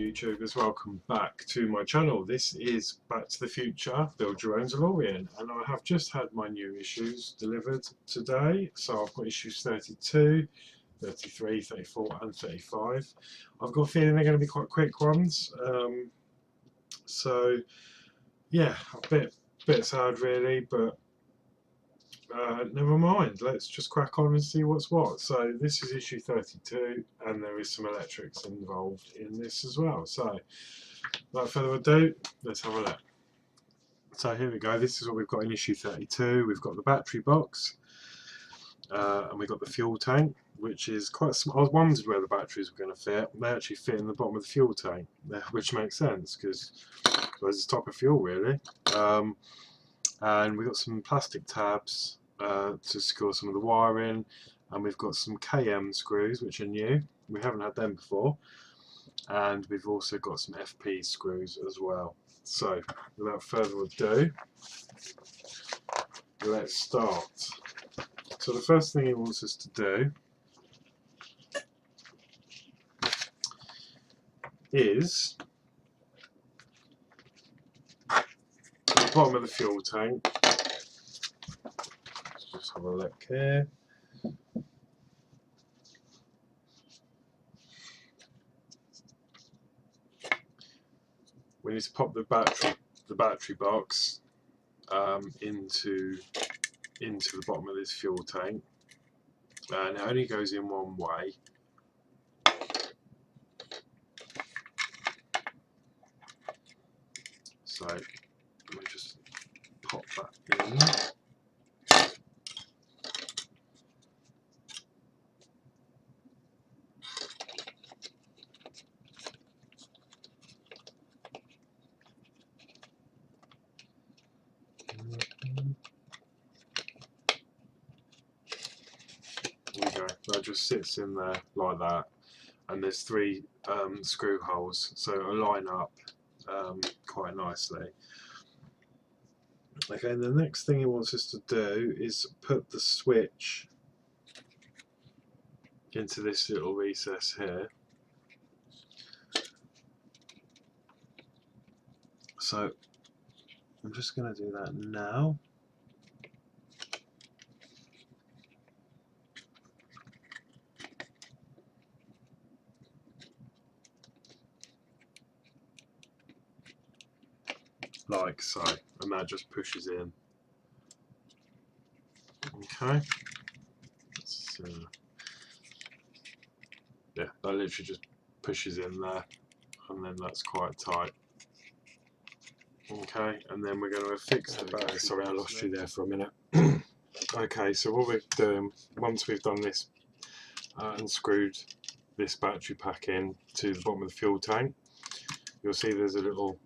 YouTubers, welcome back to my channel. This is Back to the Future, Build Your Own DeLorean, and I have just had my new issues delivered today. So I've got issues 32, 33, 34 and 35. I've got a feeling they're going to be quite quick ones. So yeah, a bit sad really, but never mind, let's just crack on and see what's what. So this is issue 32 and there is some electrics involved in this as well. So without further ado, let's have a look. So here we go, this is what we've got in issue 32. We've got the battery box and we've got the fuel tank, which is quite small. I was wondered where the batteries were going to fit. They actually fit in the bottom of the fuel tank, which makes sense because there's a stock of fuel really. And we've got some plastic tabs to secure some of the wiring, and we've got some KM screws which are new, we haven't had them before, and we've also got some FP screws as well. So without further ado, let's start. So the first thing he wants us to do is the bottom of the fuel tank. Let's just have a look here. We need to pop the battery box into the bottom of this fuel tank, and it only goes in one way. So let me just pop that in. There we go, that just sits in there like that, and there's three screw holes, so it'll line up quite nicely. Okay, and the next thing he wants us to do is put the switch into this little recess here. So I'm just going to do that now. Like so, and that just pushes in. Okay, yeah, that literally just pushes in there, and then that's quite tight. Okay, and then we're going to affix the battery. Sorry, I lost you there for a minute. Okay, so what we're doing, once we've done this and screwed this battery pack in to the bottom of the fuel tank, you'll see there's a little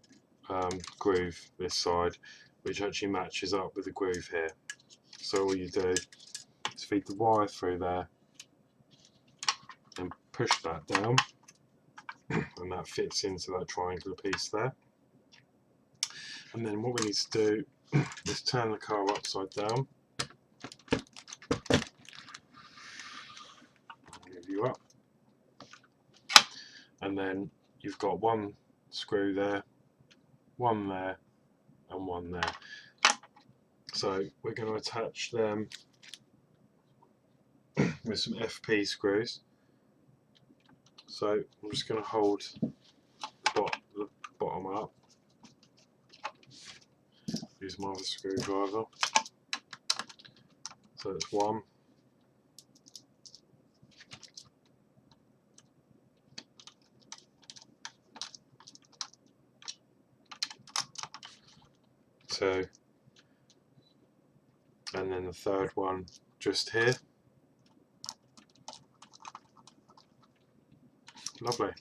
groove this side which actually matches up with the groove here. So all you do is feed the wire through there and push that down, and that fits into that triangular piece there. And then what we need to do is turn the car upside down. I'll move you up, and then you've got one screw there, one there and one there. So we're going to attach them with some FP screws. So I'm just going to hold the bottom up, use my other screwdriver. So it's one, two, and then the third one just here. Lovely.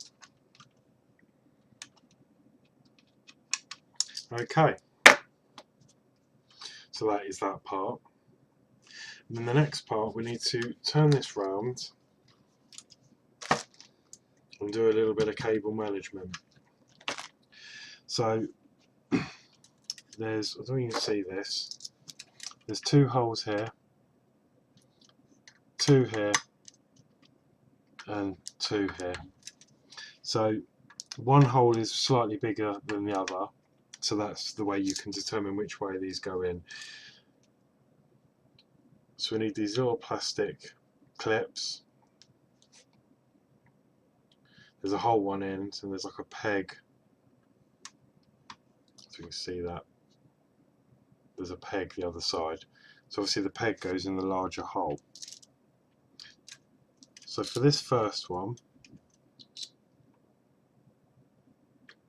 Okay, so that is that part. And then the next part, we need to turn this round and do a little bit of cable management. So there's, I don't know if you can see this, there's two holes here, two here and two here. So One hole is slightly bigger than the other, so that's the way you can determine which way these go in. So we need these little plastic clips. There's a hole one end and there's like a peg, so you can see that there's a peg the other side. So obviously the peg goes in the larger hole. So for this first one,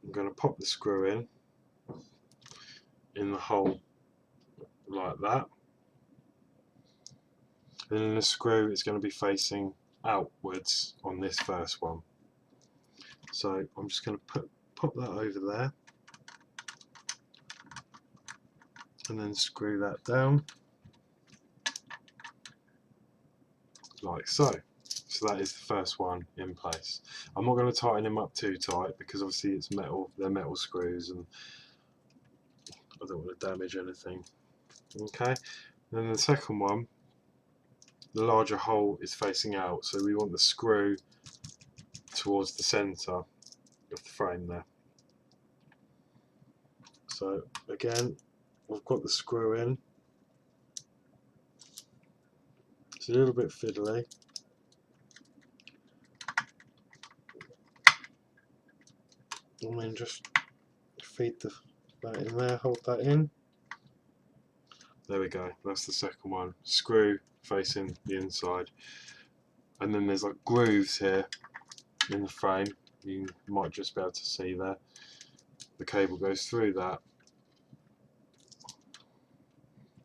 I'm going to pop the screw in the hole like that, and then the screw is going to be facing outwards on this first one. So I'm just going to pop that over there and then screw that down like so. So that is the first one in place. I'm not going to tighten them up too tight because obviously it's metal, they're metal screws and I don't want to damage anything. Okay, and then the second one, the larger hole is facing out, so we want the screw towards the centre of the frame there. So again, we've got the screw in. It's a little bit fiddly. And then just feed that in there, hold that in. There we go, that's the second one. Screw facing the inside. And then there's like grooves here in the frame. You might just be able to see there. The cable goes through that.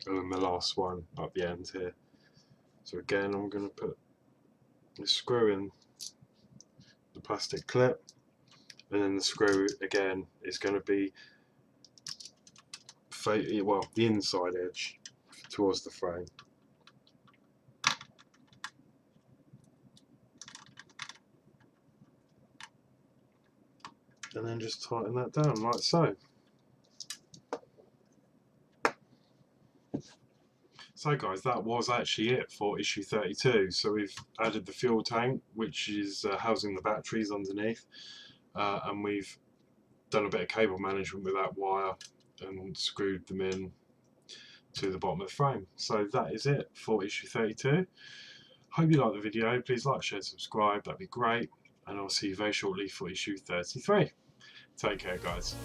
And then the last one up the end here. So again, I'm going to put the screw in the plastic clip. And then the screw again is going to be the inside edge towards the frame. And then just tighten that down like so. So guys, that was actually it for issue 32. So we've added the fuel tank, which is housing the batteries underneath, and we've done a bit of cable management with that wire and screwed them in to the bottom of the frame. So that is it for issue 32. Hope you liked the video. Please like, share, subscribe, that'd be great, and I'll see you very shortly for issue 33. Take care guys.